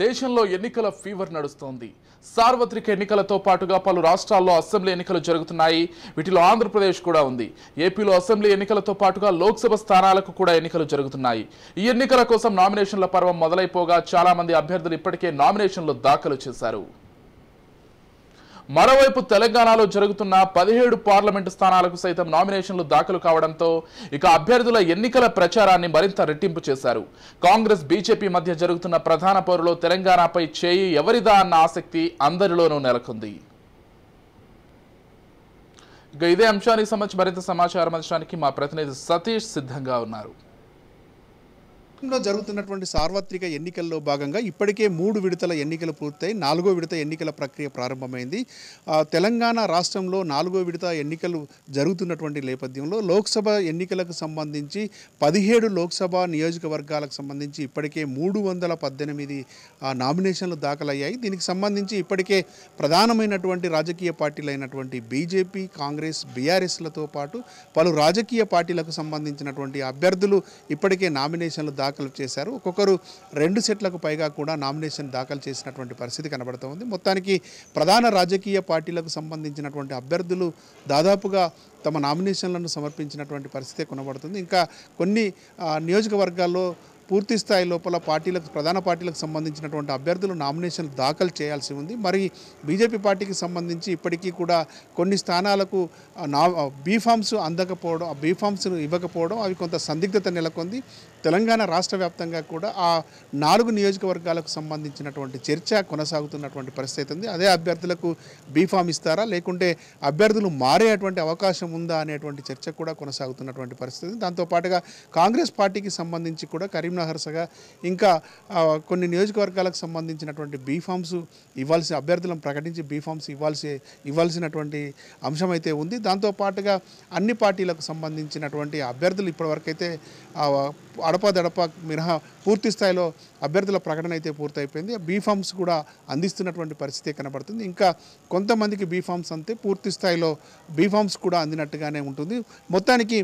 దేశంలో ఎన్నికల ఫీవర్ నడుస్తోంది. సార్వత్రిక ఎన్నికలతో పాటుగా పలు రాష్ట్రాల్లో అసెంబ్లీ ఎన్నికలు జరుగుతున్నాయి. వీటిలో ఆంధ్రప్రదేశ్ కూడా ఉంది. ఏపీలో అసెంబ్లీ ఎన్నికలతో పాటుగా లోక్సభ స్థానాలకు కూడా ఎన్నికలు జరుగుతున్నాయి. ఈ ఎన్నికల కోసం నామినేషన్ల పర్వం మొదలైపోగా చాలా మంది అభ్యర్థులు ఇప్పటికే నామినేషన్లు దాఖలు చేశారు. మరోవైపు తెలంగాణలో జరుగుతున్న 17 పార్లమెంటు స్థానాలకు సైతం నామినేషన్లు దాఖలు కావడంతో ఇక అభ్యర్థుల ఎన్నికల ప్రచారాన్ని మరింత రెట్టింపు చేశారు. కాంగ్రెస్ బీజేపీ మధ్య జరుగుతున్న ప్రధాన పోరులో తెలంగాణపై చేయి ఎవరిదా అన్న ఆసక్తి అందరిలోనూ నెలకొంది. ఇక ఇదే అంశానికి సంబంధించి మరింత సమాచారం అందించడానికి మా ప్రతినిధి సతీష్ సిద్ధంగా ఉన్నారు. జరుగుతున్నటువంటి సార్వత్రిక ఎన్నికల్లో భాగంగా ఇప్పటికే 3 విడతల ఎన్నికలు పూర్తయి 4వ విడత ఎన్నికల ప్రక్రియ ప్రారంభమైంది. తెలంగాణ రాష్ట్రంలో 4వ విడత ఎన్నికలు జరుగుతున్నటువంటి నేపథ్యంలో లోక్సభ ఎన్నికలకు సంబంధించి 17 లోక్సభ నియోజకవర్గాలకు సంబంధించి ఇప్పటికే 318 నామినేషన్లు దాఖలయ్యాయి. దీనికి సంబంధించి ఇప్పటికే ప్రధానమైనటువంటి రాజకీయ పార్టీలైనటువంటి బీజేపీ, కాంగ్రెస్, బీఆర్ఎస్లతో పాటు పలు రాజకీయ పార్టీలకు సంబంధించినటువంటి అభ్యర్థులు ఇప్పటికే నామినేషన్లు దాఖలు చేశారు. ఒక్కొక్కరు 2 సెట్లకు పైగా కూడా నామినేషన్ దాఖలు చేసినటువంటి పరిస్థితి కనబడుతోంది. మొత్తానికి ప్రధాన రాజకీయ పార్టీలకు సంబంధించినటువంటి అభ్యర్థులు దాదాపుగా తమ నామినేషన్లను సమర్పించినటువంటి పరిస్థితి కనబడుతుంది. ఇంకా కొన్ని నియోజకవర్గాల్లో పూర్తి స్థాయి లోపల ప్రధాన పార్టీలకు సంబంధించినటువంటి అభ్యర్థులు నామినేషన్లు దాఖలు చేయాల్సి ఉంది. మరి బీజేపీ పార్టీకి సంబంధించి ఇప్పటికీ కూడా కొన్ని స్థానాలకు బీఫామ్స్ అందకపోవడం, బీఫామ్స్ ఇవ్వకపోవడం, అవి కొంత సందిగ్ధత నెలకొంది. తెలంగాణ రాష్ట్ర వ్యాప్తంగా కూడా ఆ 4 నియోజకవర్గాలకు సంబంధించినటువంటి చర్చ కొనసాగుతున్నటువంటి పరిస్థితి ఉంది. అదే అభ్యర్థులకు బీఫామ్ ఇస్తారా, లేకుంటే అభ్యర్థులు మారేటువంటి అవకాశం ఉందా అనేటువంటి చర్చ కూడా కొనసాగుతున్నటువంటి పరిస్థితి. దాంతోపాటుగా కాంగ్రెస్ పార్టీకి సంబంధించి కూడా కరీంనగర్గా ఇంకా కొన్ని నియోజకవర్గాలకు సంబంధించినటువంటి బీఫామ్స్ ఇవ్వాల్సిన, అభ్యర్థులను ప్రకటించి బీఫామ్స్ ఇవ్వాల్సినటువంటి అంశం అయితే ఉంది. దాంతోపాటుగా అన్ని పార్టీలకు సంబంధించినటువంటి అభ్యర్థులు ఇప్పటివరకైతే అడపదడప మినహా పూర్తి స్థాయిలో అభ్యర్థుల ప్రకటన అయితే పూర్తయిపోయింది. బీఫామ్స్ కూడా అందిస్తున్నటువంటి పరిస్థితి కనబడుతుంది. ఇంకా కొంతమందికి బీఫామ్స్ అంతే, పూర్తి స్థాయిలో బీఫామ్స్ కూడా అందినట్టుగానే ఉంటుంది. మొత్తానికి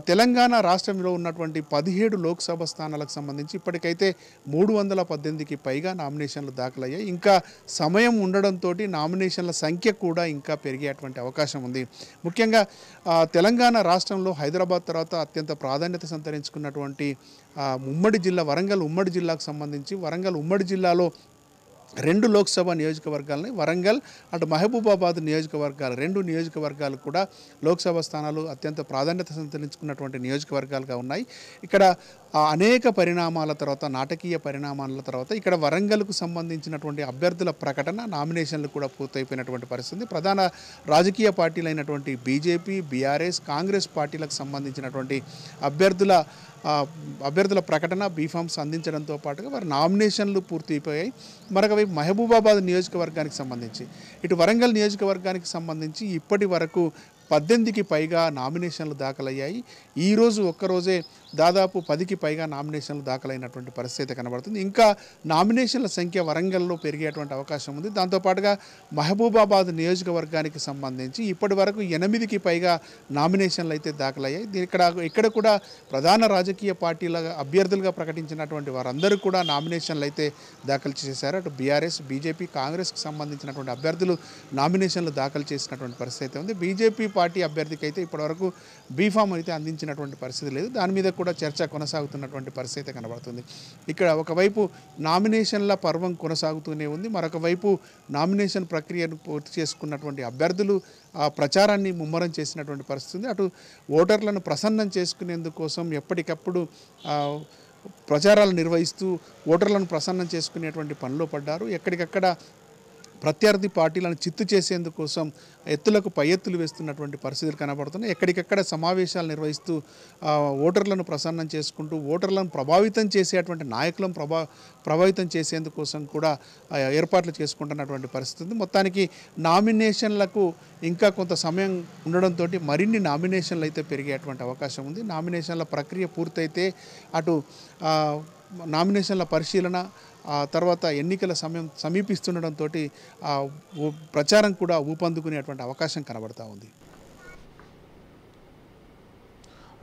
తెలంగాణ రాష్ట్రంలో ఉన్నటువంటి 17 లోక్సభ స్థానాలకు సంబంధించి ఇప్పటికైతే 318కి పైగా నామినేషన్లు దాఖలయ్యాయి. ఇంకా సమయం ఉండడంతో నామినేషన్ల సంఖ్య కూడా ఇంకా పెరిగేటువంటి అవకాశం ఉంది. ముఖ్యంగా తెలంగాణ రాష్ట్రంలో హైదరాబాద్ తర్వాత అత్యంత ప్రాధాన్యత సంతరించుకున్నటువంటి ఉమ్మడి జిల్లా వరంగల్ ఉమ్మడి జిల్లాకు సంబంధించి వరంగల్ ఉమ్మడి జిల్లాలో 2 లోక్సభ నియోజకవర్గాలని, వరంగల్ అటు మహబూబాబాద్ నియోజకవర్గాలు 2 నియోజకవర్గాలు కూడా లోక్సభ స్థానాలు అత్యంత ప్రాధాన్యత సంతరించుకున్నటువంటి నియోజకవర్గాలుగా ఉన్నాయి. ఇక్కడ అనేక పరిణామాల తర్వాత, నాటకీయ పరిణామాల తర్వాత ఇక్కడ వరంగల్కు సంబంధించినటువంటి అభ్యర్థుల ప్రకటన, నామినేషన్లు కూడా పూర్తయిపోయినటువంటి పరిస్థితి. ప్రధాన రాజకీయ పార్టీలైనటువంటి బీజేపీ, బీఆర్ఎస్, కాంగ్రెస్ పార్టీలకు సంబంధించినటువంటి అభ్యర్థుల ప్రకటన, బీఫామ్స్ అందించడంతో పాటుగా వారి నామినేషన్లు పూర్తయిపోయాయి. మరొక వైపు మహబూబాబాద్ నియోజకవర్గానికి సంబంధించి, ఇటు వరంగల్ నియోజకవర్గానికి సంబంధించి ఇప్పటి వరకు 18కి పైగా నామినేషన్లు దాఖలయ్యాయి. ఈరోజు ఒక్కరోజే దాదాపు 10కి పైగా నామినేషన్లు దాఖలైనటువంటి పరిస్థితి కనబడుతుంది. ఇంకా నామినేషన్ల సంఖ్య వరంగల్లో పెరిగేటువంటి అవకాశం ఉంది. దాంతోపాటుగా మహబూబాబాద్ నియోజకవర్గానికి సంబంధించి ఇప్పటి వరకు 8కి పైగా నామినేషన్లు అయితే దాఖలయ్యాయి. ఇక్కడ కూడా ప్రధాన రాజకీయ పార్టీల అభ్యర్థులుగా ప్రకటించినటువంటి వారందరూ కూడా నామినేషన్లు అయితే దాఖలు చేశారు. అటు బీఆర్ఎస్, బీజేపీ, కాంగ్రెస్కి సంబంధించినటువంటి అభ్యర్థులు నామినేషన్లు దాఖలు చేసినటువంటి పరిస్థితి ఉంది. బీజేపీ పార్టీ అభ్యర్థికి అయితే ఇప్పటివరకు బీఫామ్ అయితే అందించినటువంటి పరిస్థితి లేదు. దాని మీద కూడా చర్చ కొనసాగుతున్నటువంటి పరిస్థితి కనబడుతుంది. ఇక్కడ ఒకవైపు నామినేషన్ల పర్వం కొనసాగుతూనే ఉంది, మరొక వైపు నామినేషన్ ప్రక్రియను పూర్తి చేసుకున్నటువంటి అభ్యర్థులు ప్రచారాన్ని ముమ్మరం చేసినటువంటి పరిస్థితి. అటు ఓటర్లను ప్రసన్నం చేసుకునేందుకోసం ఎప్పటికప్పుడు ప్రచారాలు నిర్వహిస్తూ ఓటర్లను ప్రసన్నం చేసుకునేటువంటి పనిలో పడ్డారు. ఎక్కడికక్కడ ప్రత్యర్థి పార్టీలను చిత్తు చేసేందుకోసం ఎత్తులకు పై ఎత్తులు వేస్తున్నటువంటి పరిస్థితులు కనబడుతున్నాయి. ఎక్కడికక్కడ సమావేశాలు నిర్వహిస్తూ ఓటర్లను ప్రసన్నం చేసుకుంటూ ఓటర్లను ప్రభావితం చేసేటువంటి నాయకులను ప్రభావితం చేసేందుకోసం కూడా ఏర్పాట్లు చేసుకుంటున్నటువంటి పరిస్థితి. మొత్తానికి నామినేషన్లకు ఇంకా కొంత సమయం ఉండడంతో మరిన్ని నామినేషన్లు అయితే పెరిగేటువంటి అవకాశం ఉంది. నామినేషన్ల ప్రక్రియ పూర్తయితే అటు నామినేషన్ల పరిశీలన, తర్వాత ఎన్నికల సమయం సమీపిస్తుండడంతో ప్రచారం కూడా ఊపందుకునేటువంటి అవకాశం కనబడతా ఉంది.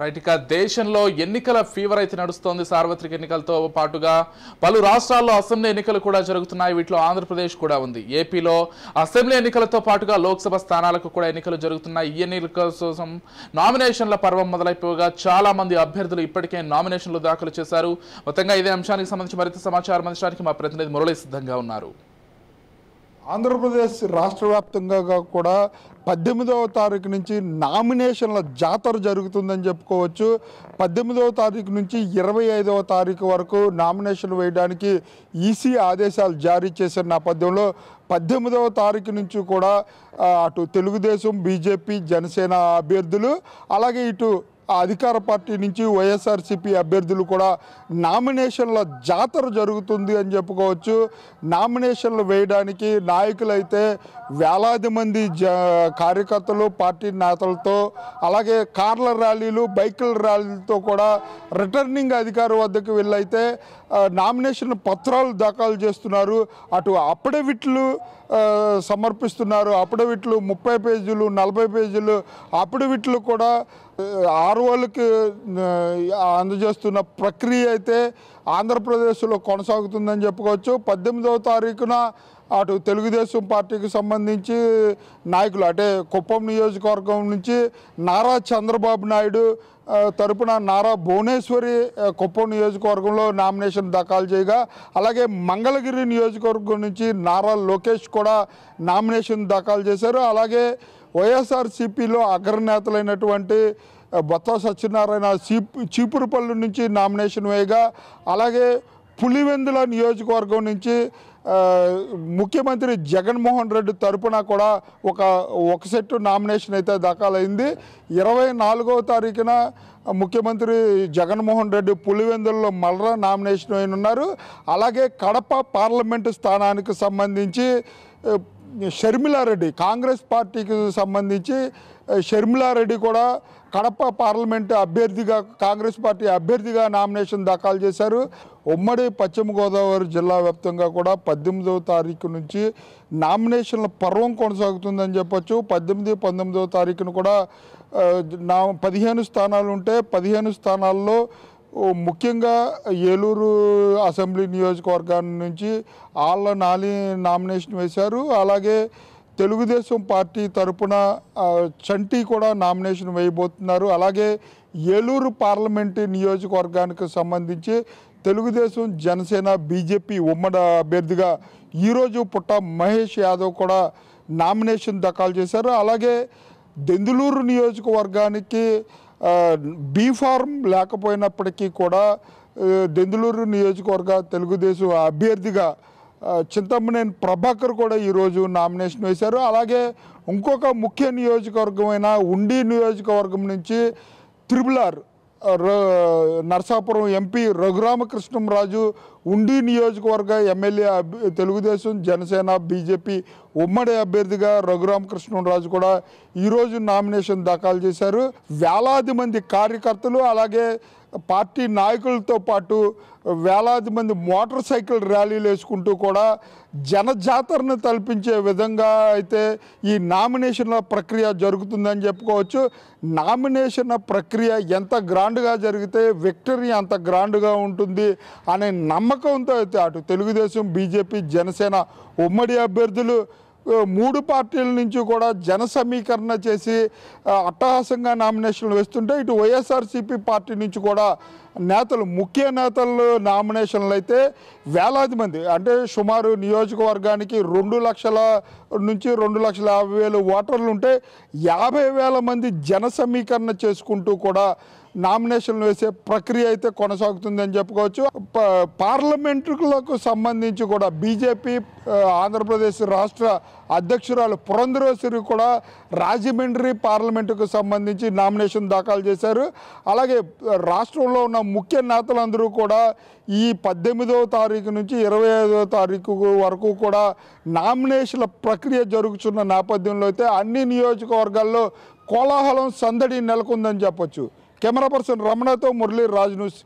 రైట్, ఇక దేశంలో ఎన్నికల ఫీవర్ అయితే నడుస్తోంది. సార్వత్రిక ఎన్నికలతో పాటుగా పలు రాష్ట్రాల్లో అసెంబ్లీ ఎన్నికలు కూడా జరుగుతున్నాయి. వీటిలో ఆంధ్రప్రదేశ్ కూడా ఉంది. ఏపీలో అసెంబ్లీ ఎన్నికలతో పాటుగా లోక్సభ స్థానాలకు కూడా ఎన్నికలు జరుగుతున్నాయి. ఈ ఎన్నికల కోసం నామినేషన్ల పర్వం మొదలైపోగా చాలా మంది అభ్యర్థులు ఇప్పటికే నామినేషన్లు దాఖలు చేశారు. మొత్తంగా ఇదే అంశానికి సంబంధించి మరింత సమాచారం అందించడానికి మా ప్రతినిధి మురళి సిద్ధంగా ఉన్నారు. ఆంధ్రప్రదేశ్ రాష్ట్ర వ్యాప్తంగా కూడా 18వ తారీఖు నుంచి నామినేషన్ల జాతర జరుగుతుందని చెప్పుకోవచ్చు. 18వ తారీఖు నుంచి 25వ తారీఖు వరకు నామినేషన్ వేయడానికి ఈసీ ఆదేశాలు జారీ చేసిన నేపథ్యంలో 18వ తారీఖు నుంచి కూడా అటు తెలుగుదేశం, బీజేపీ, జనసేన అభ్యర్థులు అలాగే ఇటు అధికార పార్టీ నుంచి వైఎస్ఆర్సీపీ అభ్యర్థులు కూడా నామినేషన్ల జాతర జరుగుతుంది అని చెప్పుకోవచ్చు. నామినేషన్లు వేయడానికి నాయకులైతే వేలాది మంది కార్యకర్తలు, పార్టీ నేతలతో అలాగే కార్ల ర్యాలీలు, బైకుల ర్యాలీలతో కూడా రిటర్నింగ్ అధికారి వద్దకు వెళ్ళైతే నామినేషన్ పత్రాలు దాఖలు చేస్తున్నారు. అటు అఫిడవిట్లు సమర్పిస్తున్నారు. అఫిడవిట్లు 30 పేజీలు, 40 పేజీలు అఫిడవిట్లు కూడా ఆర్ఓలకి అందజేస్తున్న ప్రక్రియ అయితే ఆంధ్రప్రదేశ్లో కొనసాగుతుందని చెప్పుకోవచ్చు. 18వ తారీఖున అటు తెలుగుదేశం పార్టీకి సంబంధించి నాయకులు అంటే కుప్పం నియోజకవర్గం నుంచి నారా చంద్రబాబు నాయుడు తరపున నారా భువనేశ్వరి కుప్పం నియోజకవర్గంలో నామినేషన్ దాఖలు చేయగా, అలాగే మంగళగిరి నియోజకవర్గం నుంచి నారా లోకేష్ కూడా నామినేషన్ దాఖలు చేశారు. అలాగే వైఎస్ఆర్సీపీలో అగ్రనేతలైనటువంటి బొత్స సత్యనారాయణ చీపురుపల్లి నుంచి నామినేషన్ వేయగా, అలాగే పులివెందుల నియోజకవర్గం నుంచి ముఖ్యమంత్రి జగన్మోహన్ రెడ్డి తరపున కూడా ఒక సెట్ నామినేషన్ అయితే దాఖలైంది. 24వ తారీఖున ముఖ్యమంత్రి జగన్మోహన్ రెడ్డి పులివెందులలో మళ్ళా నామినేషన్ అయినున్నారు. అలాగే కడప పార్లమెంటు స్థానానికి సంబంధించి షర్మిలారెడ్డి, కాంగ్రెస్ పార్టీకి సంబంధించి షర్మిలారెడ్డి కూడా కడప పార్లమెంటు అభ్యర్థిగా, కాంగ్రెస్ పార్టీ అభ్యర్థిగా నామినేషన్ దాఖలు చేశారు. ఉమ్మడి పశ్చిమ గోదావరి జిల్లా వ్యాప్తంగా కూడా 18వ తారీఖు నుంచి నామినేషన్ల పర్వం కొనసాగుతుందని చెప్పొచ్చు. 18, 19వ తారీఖున కూడా 15 స్థానాలు ఉంటే 15 స్థానాల్లో ముఖ్యంగా ఏలూరు అసెంబ్లీ నియోజకవర్గాన్ని నుంచి ఆళ్ళ నాని నామినేషన్ వేశారు. అలాగే తెలుగుదేశం పార్టీ తరపున చంటి కూడా నామినేషన్ వేయబోతున్నారు. అలాగే ఏలూరు పార్లమెంటు నియోజకవర్గానికి సంబంధించి తెలుగుదేశం, జనసేన, బీజేపీ ఉమ్మడి అభ్యర్థిగా ఈరోజు పుట్ట మహేష్ యాదవ్ కూడా నామినేషన్ దాఖలు చేశారు. అలాగే దెందులూరు నియోజకవర్గానికి బీ ఫార్మ్ లేకపోయినప్పటికీ కూడా దెందులూరు నియోజకవర్గ తెలుగుదేశం అభ్యర్థిగా చింతమనేని ప్రభాకర్ కూడా ఈరోజు నామినేషన్ వేశారు. అలాగే ఇంకొక ముఖ్య నియోజకవర్గమైన ఉండి నియోజకవర్గం నుంచి త్రిబుల్-ఆర్ నరసాపురం ఎంపీ రఘురామకృష్ణంరాజు ఉండి నియోజకవర్గ ఎమ్మెల్యే తెలుగుదేశం, జనసేన, బీజేపీ ఉమ్మడి అభ్యర్థిగా రఘురామకృష్ణంరాజు కూడా ఈరోజు నామినేషన్ దాఖలు చేశారు. వేలాది మంది కార్యకర్తలు అలాగే పార్టీ నాయకులతో పాటు వేలాది మంది మోటార్ సైకిల్ ర్యాలీలు వేసుకుంటూ కూడా జనజాతరను తలపించే విధంగా అయితే ఈ నామినేషన్ల ప్రక్రియ జరుగుతుందని చెప్పుకోవచ్చు. నామినేషన్ ప్రక్రియ ఎంత గ్రాండ్గా జరిగితే విక్టరీ అంత గ్రాండ్గా ఉంటుంది అనే నమ్మకంతో అయితే అటు తెలుగుదేశం, బీజేపీ, జనసేన ఉమ్మడి అభ్యర్థులు 3 పార్టీల నుంచి కూడా జన సమీకరణ చేసి అట్టహాసంగా నామినేషన్లు వేస్తుంటే, ఇటు వైఎస్ఆర్సీపీ పార్టీ నుంచి కూడా నేతలు, ముఖ్య నేతలు నామినేషన్లు అయితే వేలాది మంది, అంటే సుమారు నియోజకవర్గానికి 2 లక్షల నుంచి 2,50,000 ఓటర్లు ఉంటే 50,000 మంది జన సమీకరణ చేసుకుంటూ కూడా నామినేషన్లు వేసే ప్రక్రియ అయితే కొనసాగుతుందని చెప్పుకోవచ్చు. పార్లమెంటులకు సంబంధించి కూడా బీజేపీ ఆంధ్రప్రదేశ్ రాష్ట్ర అధ్యక్షురాలు పురంధరేశ్వరి కూడా రాజమండ్రి పార్లమెంటుకు సంబంధించి నామినేషన్ దాఖలు చేశారు. అలాగే రాష్ట్రంలో ఉన్న ముఖ్య నేతలందరూ కూడా ఈ 18వ తారీఖు నుంచి 25వ తారీఖు వరకు కూడా నామినేషన్ల ప్రక్రియ జరుగుతున్న నేపథ్యంలో అయితే అన్ని నియోజకవర్గాల్లో కోలాహలం, సందడి నెలకొందని చెప్పొచ్చు. కెమెరా పర్సన్ రమణతో మురళీ, రాజ్ న్యూస్.